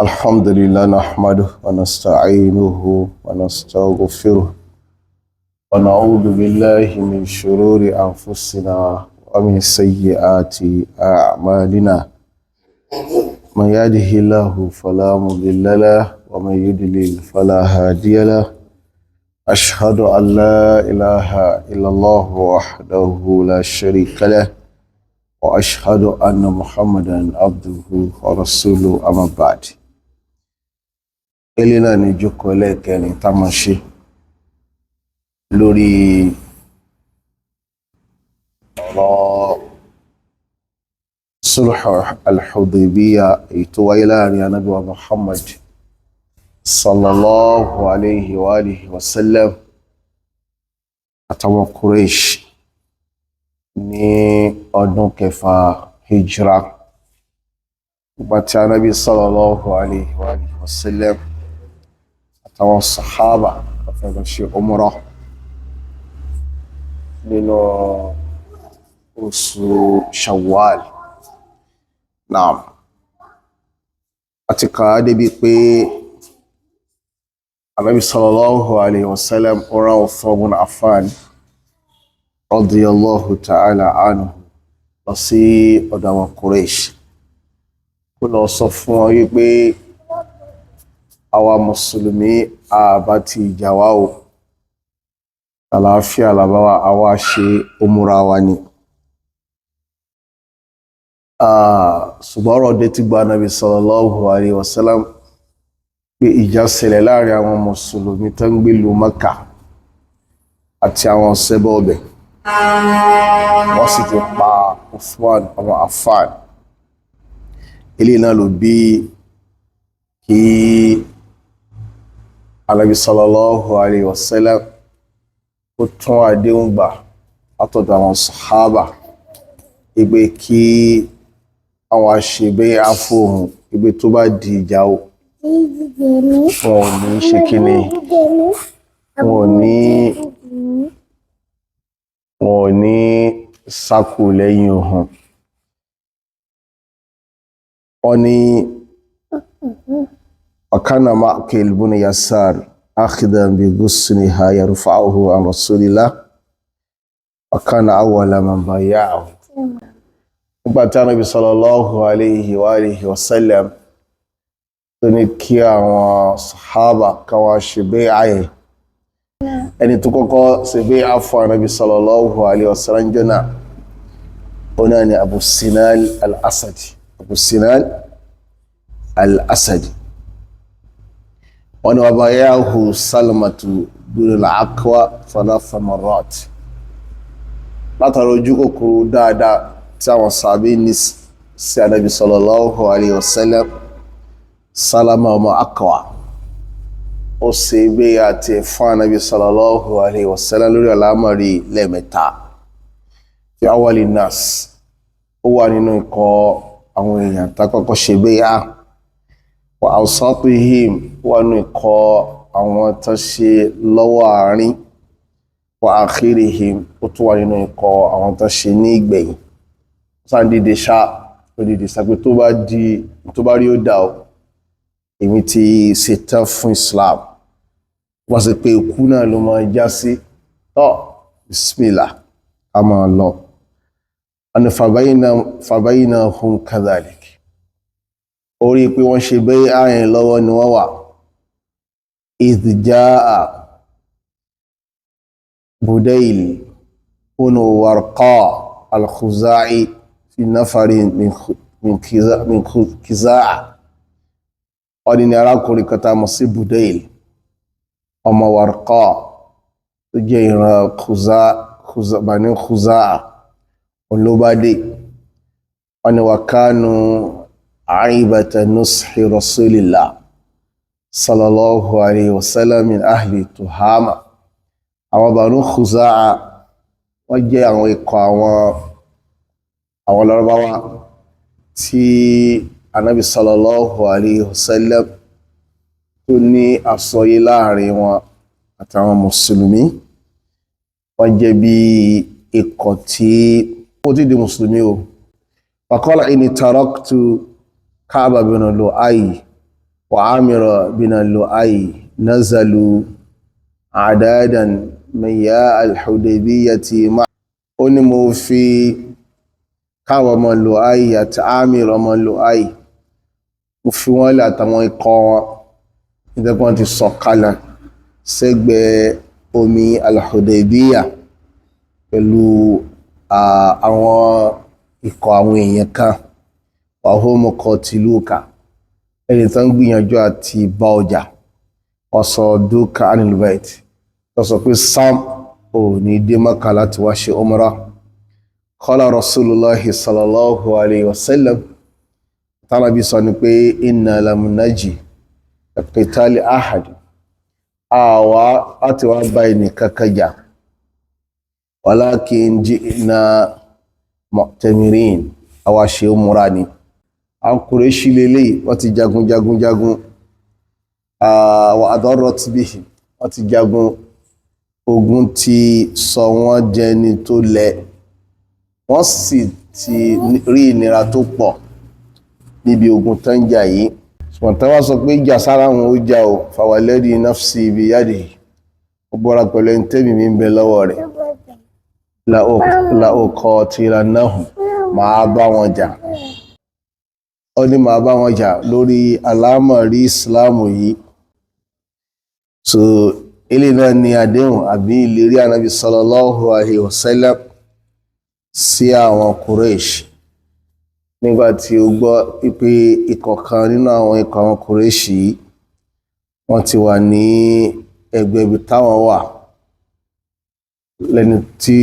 الحمد لله نحمده ونستعينه ونستغفره ونعوذ بالله من شرور أنفسنا ومن سيئات أعمالنا من يهده الله فلا مضل له ومن يضلل فلا هادي له أشهد أن لا إله إلا الله وحده لا شريك له وأشهد أن محمدا عبده ورسوله أما بعد. Elena ni jókòó ẹlẹ́ẹ̀kẹrin tá máa ṣe lórí ọ̀rọ̀ sulh al-Hudaybiyyah èyí tó wáyé láàrin Ànábì wa Muhammad sallallahu alayhi wa alihi wa sallam àtàwọn Quraysh ní ọdún kẹfà hijra nígbà tí Ànábì sallallahu alayhi wa alihi wa sallam àtàwọn sàhábà fẹ́ lọ ṣe umrah nínú oṣù Shawwal. Naam, àti kàá débi pé Ànábì sallallahu alayhi wa sallam rán Uthman ibn Affan radiyallahu ta'ala anhu lọ sí ọ̀dọ̀ àwọn Quraysh kó lọ sọ fún wọn wípé àwa mùsùlùmí àbá ti ìjà wá o, àlàáfíà làbáwá àwa ṣe umura wa ni. Ṣùgbọ́n ọ̀rọ̀ dé ti gba Ànábì sallallahu alayhi wa sallam pé ìjà ṣẹlẹ̀ láàrin àwọn mùsùlùmí tó ń gbé ìlú Mẹ́kà àti àwọn ṣẹbọ ọbẹ̀. Wọ́n sì ti pa Uthman ibn Affan. Eléyìí náà ló bí kí Ànábì sallallahu alayhi wa sallam ó tún àdéhùn gbà látọ̀dọ̀ àwọn sàhábà ìgbé kí àwọn àṣebẹ́ àfòhùn ìgbé tó bá di ìjà o wọn ò ní ṣe kíni, wọn ò ní sákò lẹ́yìn ohun. Wọ́n ní وكان معقل بن يسار أخذا بغصنها يرفعه عن رسول الله وكان أول من بايعه. Nígbà tí Ànábì sallallahu alayhi wa alihi wa sallam tó ní kí àwọn sàhábà káwọn ṣe bai'a, ẹni tó kọ́kọ́ ṣe bai'a fún Ànábì sallallahu alayhi wa sallam jọ́nà ó náà ni Abu Sinal al-Asadi. Abu Sinal al-Asadi wọ́n ní wa bay'ahu Salamatu bin al-Aqwa thalatha marrat. Látàrí ojú kòkòrò dáadáa tí àwọn sàbí ní sí Ànábì sallallahu alayhi wa sallam, Salama ọmọ Aqwa ó ṣe bai'a àti fún Ànábì sallallahu alayhi wa sallam lórí àlámọ̀rí lẹ́ẹ̀mẹ́ta. Fi awwali nas, ó wà nínú ikọ̀ àwọn èèyàn tá kọ́kọ́ ṣe bai'a. Wa awsatihim, wà nínú ikọ̀ àwọn tó ṣe lọ́wọ́ àárín. Wa akhirihim, ó tún wà nínú ikọ̀ àwọn tó ṣe ní ìgbẹ̀yìn. Sáà dìde ṣá òdìdí sàpé tó bá rí ó dá o, èmi ti ṣetán fún Islam. Wọ́n sì pé ikú náà ló máa já sí tọ́ bismillah a máa lọ. Àni fabaynahum kadhalik, orí pé wọ́n ṣe bai'a yẹn lọ́wọ́ ni wọ́n wà. Idh jaa Budayl ibn Warqa al-Khuza'i fi nafarin min Khiza'a. Wọ́n ní arákùnrin kan tá mọ̀ sí Budayl ọmọ Warqa tó jẹ́ ìran Bani Khuza'a olóbádé. Wọ́n ní wa kanu aibata nushi rasulillah sallallahu alayhi wa sallam min ahli Tuhama. Àwọn Banu Khuza'a wọ́n jẹ́ àwọn ikọ̀ àwọn Lárúbáwá tí Ànábì sallallahu alayhi wa sallam tó ní àsọyé láàrin wọn àtàwọn mùsùlùmí. Wọ́n jẹ́ bí ikọ̀ tí ó ti di mùsùlùmí o. Faqala inni taraktu Ka'b bin Lu'ay وعامر بن لؤي نزلوا عدادا مياه الحديبية مع أنمو في كاوما لؤي عامر من لؤي وفي ولا تموي قوة إذا كنت الصقالة سيغبي أمي الحديبية pẹ̀lú àwọn ikọ̀ àwọn èèyàn kan wàhómù kọtìlúkà ẹni tó ń gbìyànjú àti bá ọjà ọ̀sọ̀ dúkà anilbait tó sọ pé sam ò ní dé Mákà láti wá ṣe umra qala rasulullahi sallallahu alayhi wa sallam tánàbí sọ ni pé inna lam naji qitali ahad àwa láti wá bá ẹni kankanjà walakin ji'na mu'tamirin àwa ṣe umra ni àwọn Kùrẹ́ṣì lélẹ̀ wọ́n ti jagun wa adarrat bihi wọ́n ti jagun ogun ti sọ wọ́n jẹni tó lẹ wọ́n sì ti rí ìnira tó pọ̀ níbi ogun tán jà yìí ṣùgbọ́n tán wá sọ pé ìjà sára wọn ó jà ò fawalladhi nafsi biyadihi ó bọ́ra pẹ̀lú ẹni tẹ́mi mi ń bẹ lọ́wọ́ rẹ̀ la uqatilannahum máa bá wọn jà ó ní máa bá wọn jà lórí alámọ̀rí ìsìláàmù yìí so ilé náà ni àdéhùn àbí ìlérí ànábì sallallahu alaihi wasallam sí àwọn Quraysh nígbàtí ó gbọ́ pípé ìkọ̀kan nínú àwọn ikọ̀ àwọn Quraysh yìí wọ́n ti wà ní ẹgbẹ́ ibi táwọn wà lẹ́ni tí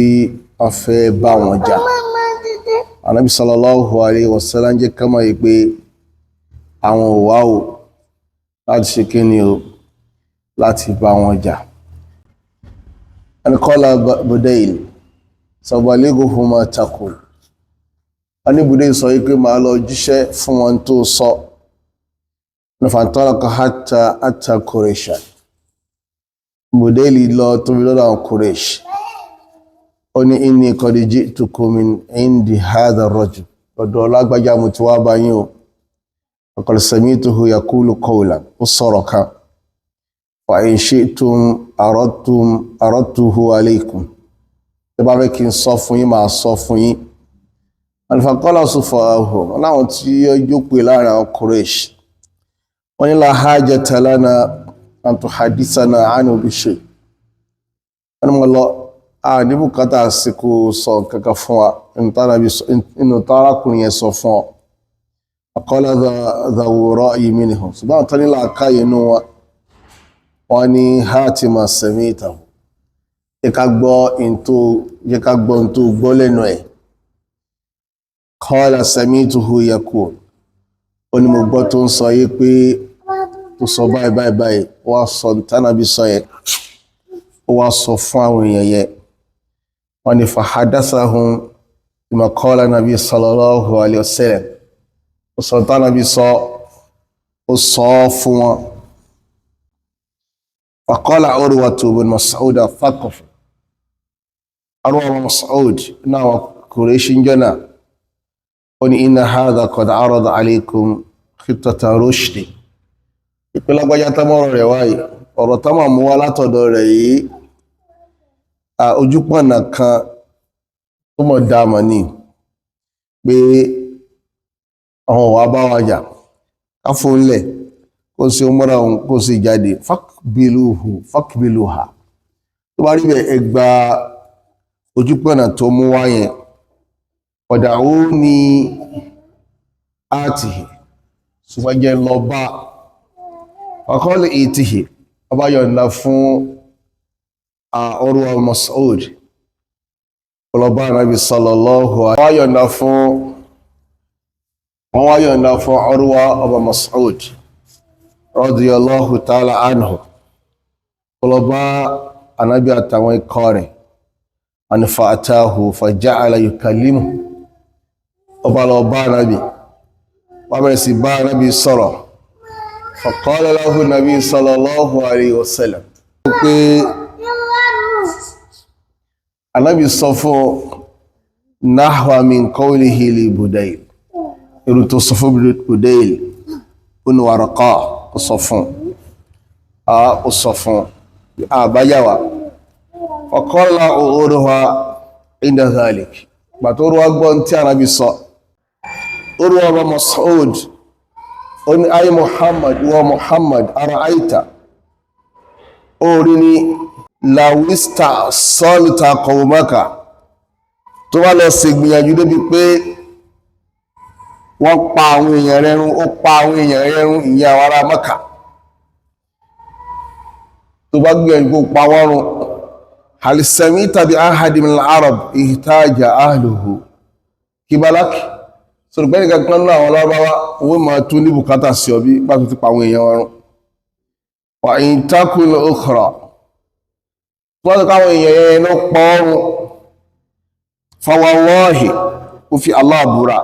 wọ́n fẹ́ bá wọn jà ànábì sallallahu alaihi wasallam jẹ́ ká mọ̀ pé àwọn òwá o láti ṣe kí ni o láti bá wọn jà qala Budayl sabalighuhum ma taqul wọ́n ní Budayl sọ pé máa lọ jíṣẹ́ fún wọn tó sọ fantalaqa hatta ata Quraysh Budayl lọ tó bí lọ́dọ̀ àwọn Quraysh ó ní inni qad ji'tukum min indi hadha ar-rajul ọ̀dọ̀ lágbájá mo ti wá bá yín o qad sami'tuhu yaqulu qawlan ó sọ̀rọ̀ kan wa in shi'tum aradtuhu alaykum tí bá fẹ́ kí n sọ fún yín máa sọ fún yín alfaqala sufahum láwọn tí ó jókòó láàrin àwọn Quraysh wọ́n ní la hajata lana an tuhaddithana anhu bi shay wọ́n mọ̀ lọ ní bùkátà àsìkò sọ kankan fún wa inú tárakùnrin yẹn sọ fún ọ aqala dhawu ra'yi minhum ṣùgbọ́n tó nílà káyé inú wa wọ́n ní hati ma sami'tahu jẹ́ ká gbọ́ in tó gbọ́ lẹ́nu ẹ̀ qala sami'tuhu yaqul ó ní mo gbọ́ tó ń sọ yí pé tó sọ báyìí wá sọ tánàbí sọ yẹ ó wá sọ fún àwọn èèyàn yẹ wọ́n ní fahadathahum bima qala nabi sallallahu alaihi wasallam ó sọ tánàbí sọ ó sọ fún wọn faqala Urwatu bin Mas'ud al-Thaqafi Urwa bin Mas'ud náà wọn Quraysh jọ́nà ó ní inna hadha qad arada alaykum khittata rushdi ìpínlágbájá támọ́rọ̀ rẹ̀ wáyé ọ̀rọ̀ támọ̀ mú wá látọ̀dọ̀ rẹ̀ yìí ojúpọ̀nà kan tó mọ̀ dámọ̀ ní pé àwọn òwà bá wà jà káfónlẹ̀ kó sí ọmọdé ohun kó sí jáde fákbìlúhà tó bá rí bẹ̀ ẹgbà ojúpọ̀nà tó mú wáyẹn ọ̀dàwó ní àtìhì ṣùgbọ́n lọ bá ọkọ̀lẹ̀ ìtìhì ọba yọ̀nda fún Urwa Mas'ud ọlọ́bá Nabi sallallahu alaihi wọ́n wá yọ̀nda fún Urwa ọba Mas'ud radiyallahu ta'ala anhu ọlọ́bá Ànábì àtàwọn ikọ̀ rẹ̀ an fa'atahu faja'ala yukallimu ọba lọ bá Ànábì wọ́n bẹ̀rẹ̀ sí bá Ànábì sọ̀rọ̀ faqala lahu Nabi sallallahu alaihi wasallam pé Ànábì sọ fún nahwa min qawlihi li Budayl irú tó sọ fún Budayl ibn Warqa ó sọ fún àbáyáwá ọ̀kọ́lá òórùwà inda dhalik gbàtó orúwà gbọ́n tí Ànábì sọ orúwà ọmọ Mas'ud ó ní ayé Muhammad ara aita orí ni lawista sọ́lùta qawmaka tó wá lọ sí gbìyànjú débi pé wọ́n pa àwọn èèyàn rẹ̀ run ó pa àwọn èèyàn rẹ̀ run ìyẹn àwọn ará Mákà tó bá gbìyànjú kó pa wọ́n run hal samita bi ahadi min al-arab ihtaja ahluhu kíbalaki sọ̀rọ̀ pẹ́ni kankan náà àwọn Lárúbáwá owó máa tún ní bùkátà sí ọbí pàtó ti pa àwọn èèyàn wọn run wa in takun ukhra wọ́n tó káwọn èèyàn yẹn ló pọ̀ ọrùn fa wallahi ó fi Allah búra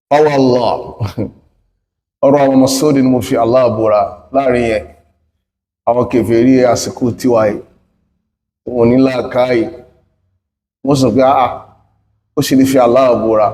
fa wallah ọ̀rọ̀ àwọn Mas'ud ni mo fi Allah búra láàrin yẹn àwọn kèfèrí àsìkò tíwáyé wọn ní làákàyè wọ́n sọ pé ó sì ní fi Allah búra